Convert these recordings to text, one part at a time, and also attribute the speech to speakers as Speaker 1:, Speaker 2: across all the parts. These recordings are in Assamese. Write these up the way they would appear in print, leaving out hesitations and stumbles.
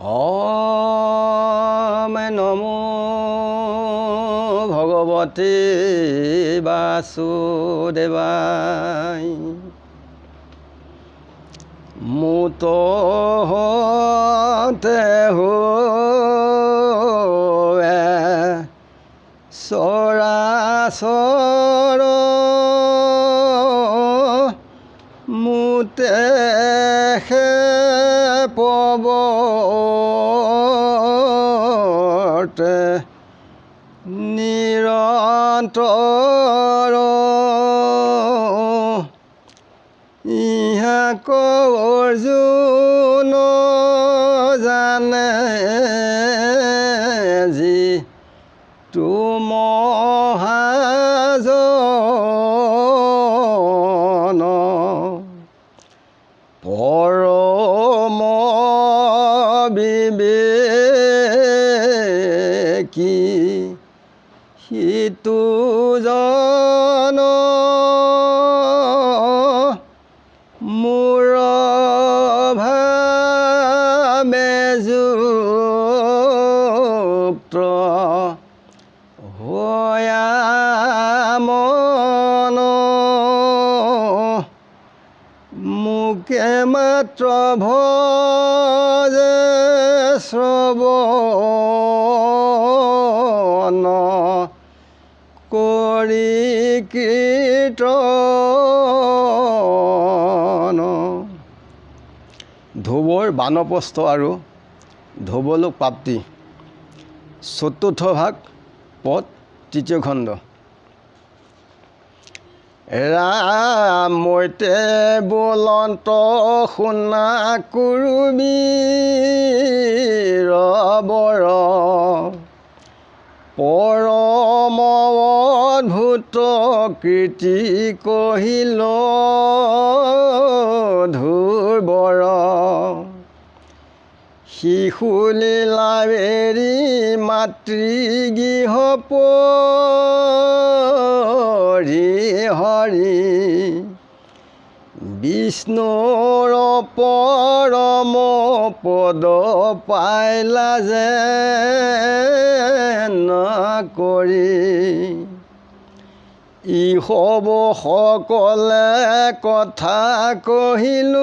Speaker 1: ॐ नमो भगवते वासुदेवाय मुतो होते हुए सरासर मुते পবতে নিৰন্তৰ ইহাক অৰ্জুন জানে যি মহাজন পৰম বিবেকী সিটো জন মোৰ ভাবে যুক্ত হোয়া মন মুকে মাত্ৰ ভজে শ্ৰৱণ কৰি কীৰ্তন। ধ্ৰুৱৰ বানপ্ৰস্থ আৰু ধ্ৰুৱলোক প্ৰাপ্তি চতুৰ্থ ভাগ পদ তৃতীয় খণ্ড। ৰামতে বুলন্ত শুনা কুৰুবীৰ বৰ পৰম অদ্ভুত কীৰ্তি কহিল ধ্ৰুৱৰ শিশুলীলাবেৰী মাতৃগৃহ পৰি হৰি বিষ্ণুৰ পৰম পদ পাইলা যে নকৰি ইহব সকলে কথা কহিলোঁ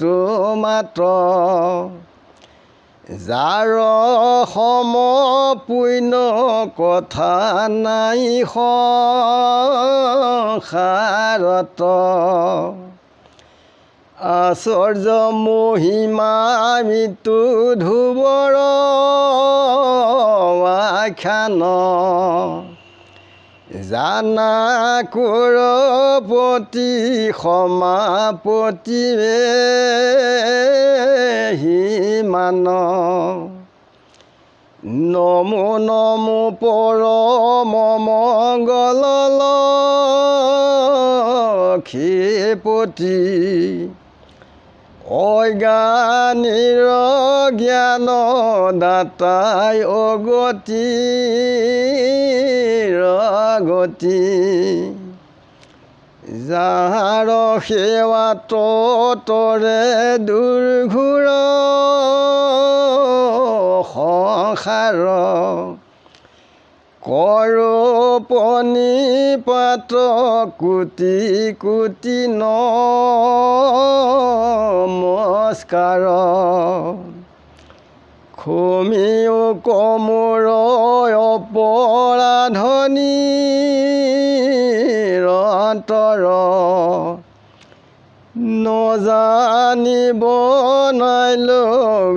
Speaker 1: তোমাত্ৰ যাৰ সম পুণ্য কথা নাই সংসাৰত আশ্চৰ্য মহিমা মৃত্যু ধ্ৰুৱৰ আখ্যান জানা কুৰপতি সমাপতি হিমান নমো নমো পৰম মংগল লক্ষীপতি অজ্ঞানীৰ জ্ঞান দাতাই অগতিৰ গতি যাহাৰ সেৱাত তৰে দুৰ্ঘোৰ সংসাৰ কৰপণি পাত কোটি কোটি নমস্কাৰ ক্ষমিও কমোৰ অপৰাধনী অন্তৰ নজানিব নাইলো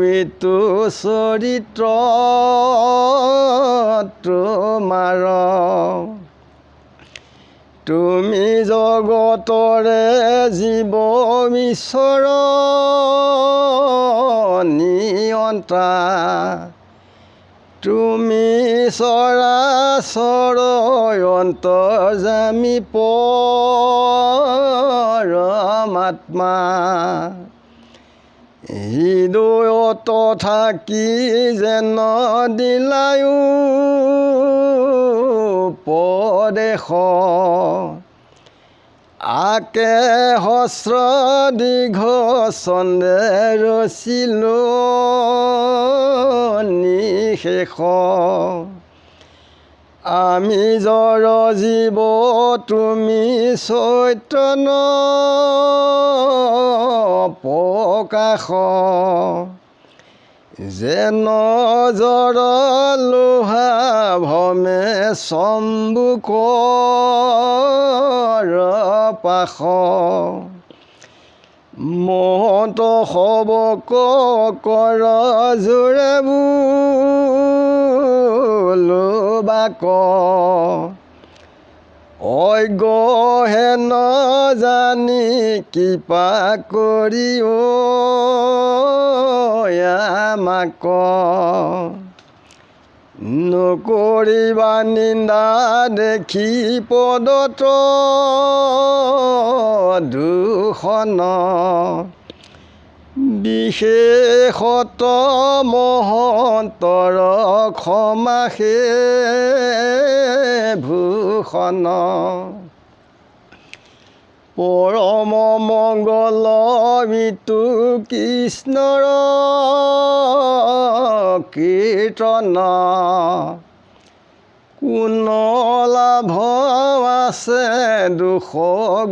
Speaker 1: ইটো চৰিত্ৰ তোমাৰ তুমি জগতৰে জীৱ ঈশ্বৰ নিয়ন্তা তুমি চৰাচৰ অন্তৰ্যামী পৰমাত্মা হৃদয়ত থাকি যেন দিলায়ো পদেশ আকে হস্ৰ দীৰ্ঘ ছন্দে ৰচিলো নিশেষ আমি জড় জীৱ তুমি চৈতন্য প্ৰকাশ যেন জড় লোহা ভমে চম্বুক পাশ মহন্ত সবক কৰ জোৰে বোলো বাক অজ্ঞ হে নজানি কৃপা কৰি আমাক নকৰিবা নিন্দা দেখি পদত দূষণ বিশেষত মহন্তৰ ক্ষমাসে ভূষণ পৰম মংগল বিতু কৃষ্ণৰ কীৰ্তন কোন লাভ আছে দুখ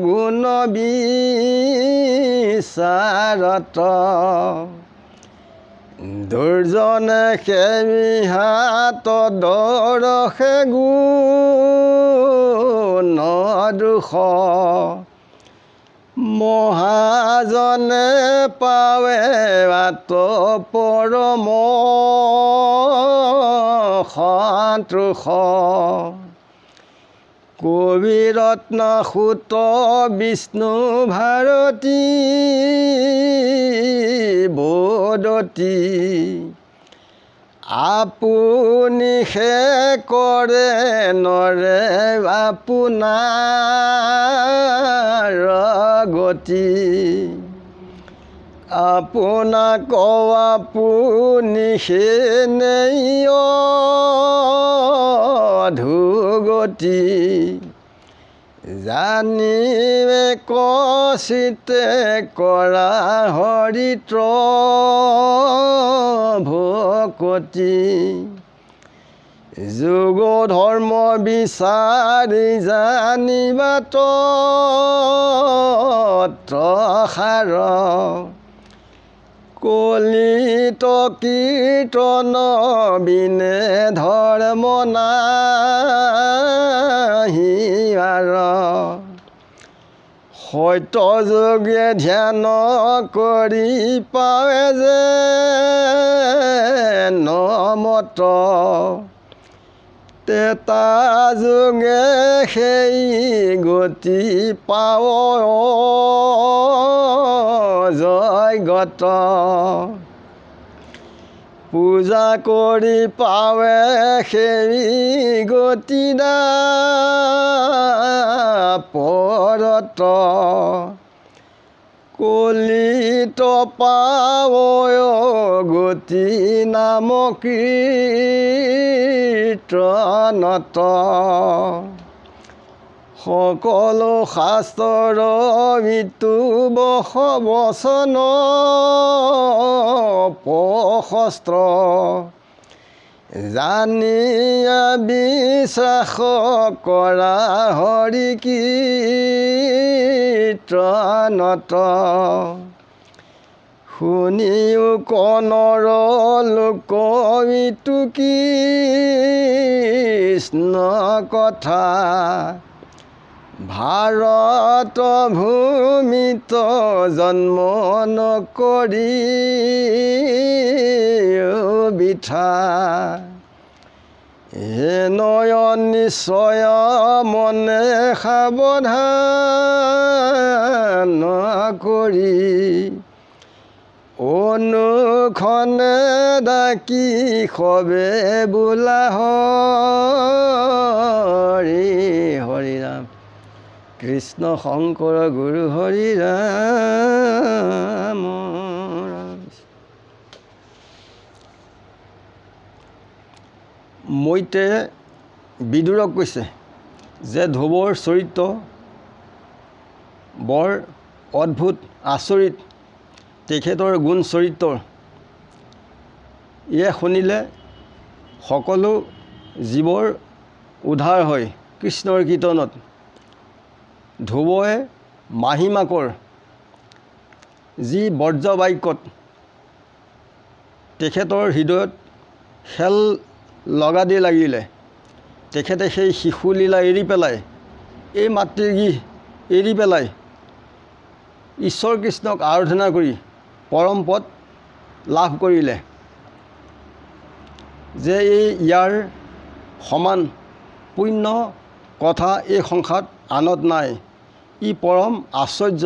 Speaker 1: গুণ বিচাৰত দুৰ্জনে সেমি হাত দৰসে গুণ দুখ মহাজনে পাৱে বাত পৰম সন্তোষ কবিৰত্ন সুত বিষ্ণু ভাৰতী বদতি আপুনি হে কৰে নৰে আপোনাৰ গতি আপোনাক আপুনি হে নেই অধোগতি জানিবে কচিতে কৰা হৰিত্ৰ ভকতি যোগ ধৰ্ম বিচাৰি জানিবাত সাৰ কলিত কীৰ্তন বিনে ধৰ্ম নাহি আৰ সত্য যোগে ধ্যান কৰি পাৱে যে নমত তেতা যোগে সেই গতি পাৱ জয়গত পূজা কৰি পাৱে সেই গতি পৰত কলিত পাৱ গতি নাম কীৰ্তনত সকলো শাস্ত্ৰৰ ভিতু বচন প্ৰশস্ত্ৰ জানিয়া বিশ্বাস কৰা হৰি কীৰ্তনত শুনিও কনৰ লোক ইটো কৃষ্ণ কথা ভাৰত ভূমিত জন্ম নকৰি বিঠা হে নয়ন নিশ্চয় মনে সাৱধান কৰি অনুক্ষণে ডাকি সবে বোলা হৰি হৰি ৰাম কৃষ্ণ শংকৰ গুৰু হৰি ৰাম ৰাম। মইতে বিদুৰক কৈছে যে ধ্ৰুৱৰ চৰিত্ৰ বৰ অদ্ভুত আচৰিত তেখেতৰ গুণ চৰিত্ৰ। ইয়ে শুনিলে সকলো জীৱৰ উদ্ধাৰ হয়। কৃষ্ণৰ কীৰ্তনত ধ্ৰুৱই মাহীমাকৰ যি বজ্ৰবাক্যত তেখেতৰ হৃদয়ত খেল লগা দি লাগিলে, তেখেতে সেই শিশুলীলা এৰি পেলাই, এই মাতৃগৃহ এৰি পেলাই ঈশ্বৰ কৃষ্ণক আৰাধনা কৰি পৰম পদ লাভ কৰিলে। যে ইয়াৰ সমান পুণ্য কথা এই সংসাৰত আনত নাই। ই পৰম আশ্চৰ্য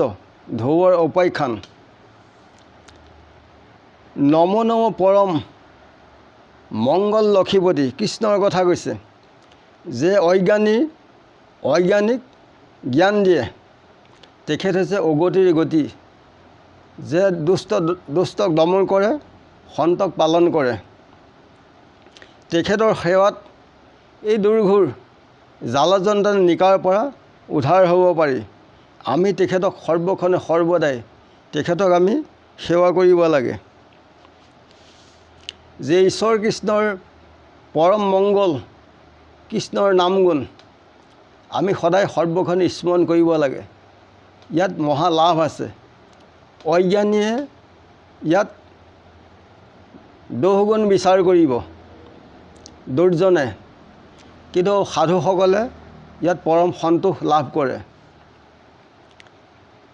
Speaker 1: ধ্ৰুৱৰ উপাখ্যান। নম নম পৰম মংগল লক্ষীপতি কৃষ্ণৰ কথা কৈছে, যে অজ্ঞানীক জ্ঞান দিয়ে, তেখেত হৈছে অগতিৰ গতি। যে দুষ্টক দমন কৰে, সন্তক পালন কৰে। তেখেতৰ সেৱাত এই দুৰ্ঘোৰ জালযন্ত্ৰণ নিকাৰ পৰা উদ্ধাৰ হ'ব পাৰি। আমি তেখেতক সৰ্বক্ষণে সৰ্বদাই তেখেতক আমি সেৱা কৰিব লাগে। যে ঈশ্বৰ কৃষ্ণৰ পৰম মংগল, কৃষ্ণৰ নাম গুণ আমি সদায় সৰ্বক্ষণে স্মৰণ কৰিব লাগে। ইয়াত মহা লাভ আছে। অজ্ঞানীয়ে ইয়াত দোষগুণ বিচাৰ কৰিব, দুৰ্জনে, কিন্তু সাধুসকলে ইয়াত পৰম সন্তোষ লাভ কৰে।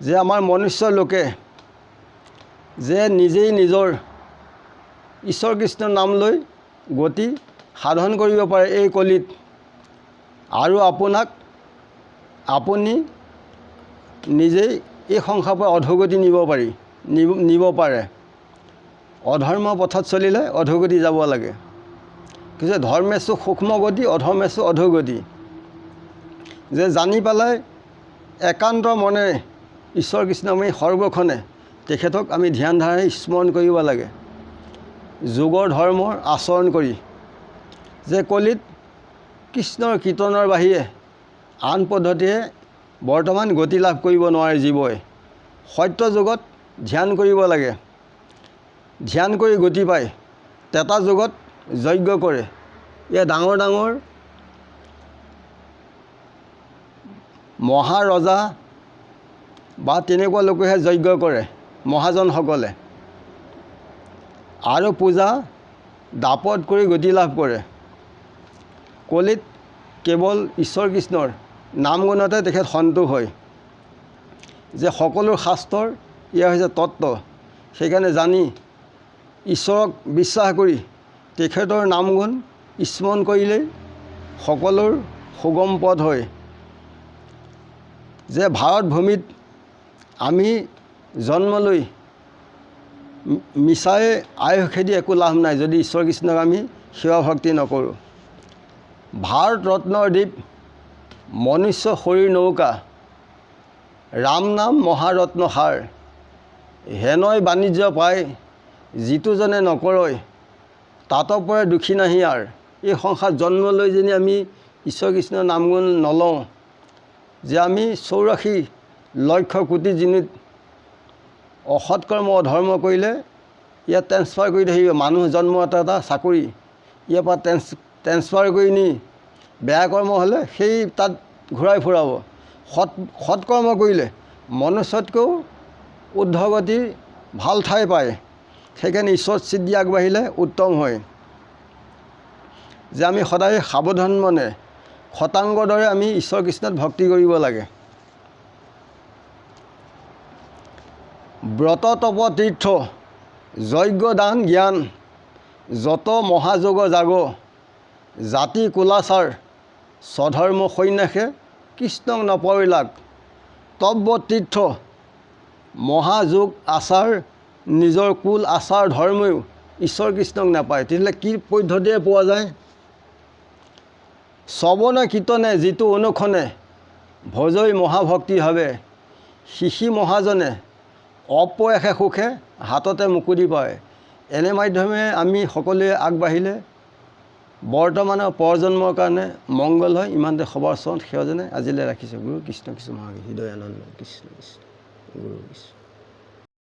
Speaker 1: যে আমাৰ মনুষ্য লোকে যে নিজেই নিজৰ ঈশ্বৰ কৃষ্ণৰ নাম লৈ গতি সাধন কৰিব পাৰে এই কলিত, আৰু আপুনি নিজেই এই সংসাৰৰ পৰা অধোগতি নিব পাৰে। অধৰ্ম পথত চলিলে অধোগতি যাব লাগে। কিন্তু ধৰ্মেশু সূক্ষ্ম গতি, অধৰ্মেশু অধোগতি। যে জানি পেলাই একান্ত মনেৰে ঈশ্বৰ কৃষ্ণ আমি সৰ্বক্ষণে তেখেতক আমি ধ্যান ধাৰে স্মৰণ কৰিব লাগে। যোগৰ ধৰ্মৰ আচৰণ কৰি, যে কলিত কৃষ্ণৰ কীৰ্তনৰ বাহিৰে আন পদ্ধতিৰে বৰ্তমান গতি লাভ কৰিব নোৱাৰে জীৱই। সত্য যুগত ধ্যান কৰিব লাগে, ধ্যান কৰি গতি পায়। তেতা যুগত যজ্ঞ কৰে। এয়া ডাঙৰ ডাঙৰ মহাৰজা বা তেনেকুৱা লোকেহে যজ্ঞ কৰে, মহাজনসকলে, আৰু পূজা দাপত কৰি গতি লাভ কৰে। কলিত কেৱল ঈশ্বৰ কৃষ্ণৰ নাম গুণতে তেখেত সন্তোষ হয়। যে সকলো শাস্ত্ৰৰ এয়া হৈছে তত্ত্ব। সেইকাৰণে জানি ঈশ্বৰক বিশ্বাস কৰি তেখেতৰ নাম গুণ স্মৰণ কৰিলেই সকলোৰ সুগম পথ হয়। যে ভাৰত ভূমিত আমি জন্ম লৈ মিছাই আয়ুস খেদি একো লাভ নাই, যদি ঈশ্বৰ কৃষ্ণক আমি সেৱা ভক্তি নকৰোঁ। ভাৰত ৰত্নৰ দ্বীপ, মনুষ্য শৰীৰ নৌকা, ৰাম নাম মহাৰত্ন সাৰ। হেনয় বাণিজ্য পায়, যিটোজনে নকৰয়, তাতৰ পৰে দুখী নাহি আৰ। এই সংসাৰত জন্ম লৈ যদি আমি ঈশ্বৰ কৃষ্ণৰ নাম গুণ নলওঁ, যে আমি 84 লক্ষ কোটি জিনিত অসৎ কৰ্ম অধৰ্ম কৰিলে ইয়াত ট্ৰেন্সফাৰ কৰি থাকিব। মানুহ জন্ম এটা চাকৰি, ইয়াৰ পৰা ট্ৰেন্সফাৰ কৰি নি বেয়া কৰ্ম হ'লে সেই তাত ঘূৰাই ফুৰাব। সৎ কৰ্ম কৰিলে মনুষ্যতকৈও ঊৰ্ধ্বগতি ভাল ঠাই পায়। সেইকাৰণে ঈশ্বৰ সিদ্ধি আগবাঢ়িলে উত্তম হয়। যে আমি সদায় সাৱধান মনে খটাংগৰ দৰে আমি ঈশ্বৰ কৃষ্ণত ভক্তি কৰিব লাগে। ব্ৰত তপ তীৰ্থ যজ্ঞ দান জ্ঞান, যত মহাযোগ জাগ, জাতি কুলাচাৰ, স্বধৰ্ম সন্যাসে কৃষ্ণক নপৰিলাগ। তব্য তীৰ্থ মহাযোগ আচাৰ, নিজৰ কুল আচাৰ ধৰ্ময়ো ঈশ্বৰ কৃষ্ণক নাপায়। তেতিয়াহ'লে কি পদ্ধতিৰে পোৱা যায়? শ্ৰৱণে কীৰ্তনে যিটো অনুক্ষণে, ভজৈ মহাভক্তিভাৱে, শিশি মহাজনে অপয়াসে সুখে হাততে মুকুতি পায়। এনে মাধ্যমে আমি সকলোৱে আগবাঢ়িলে বৰ্তমানৰ পৰজন্মৰ কাৰণে মংগল হয়। ইমানতে সবৰ চৰণ সেৱা জনাই আজিলৈ ৰাখিছোঁ। গুৰু কৃষ্ণ কৃষ্ণ মহাবীৰ হৃদয়ানন্দ কৃষ্ণ কৃষ্ণ গুৰু কৃষ্ণ।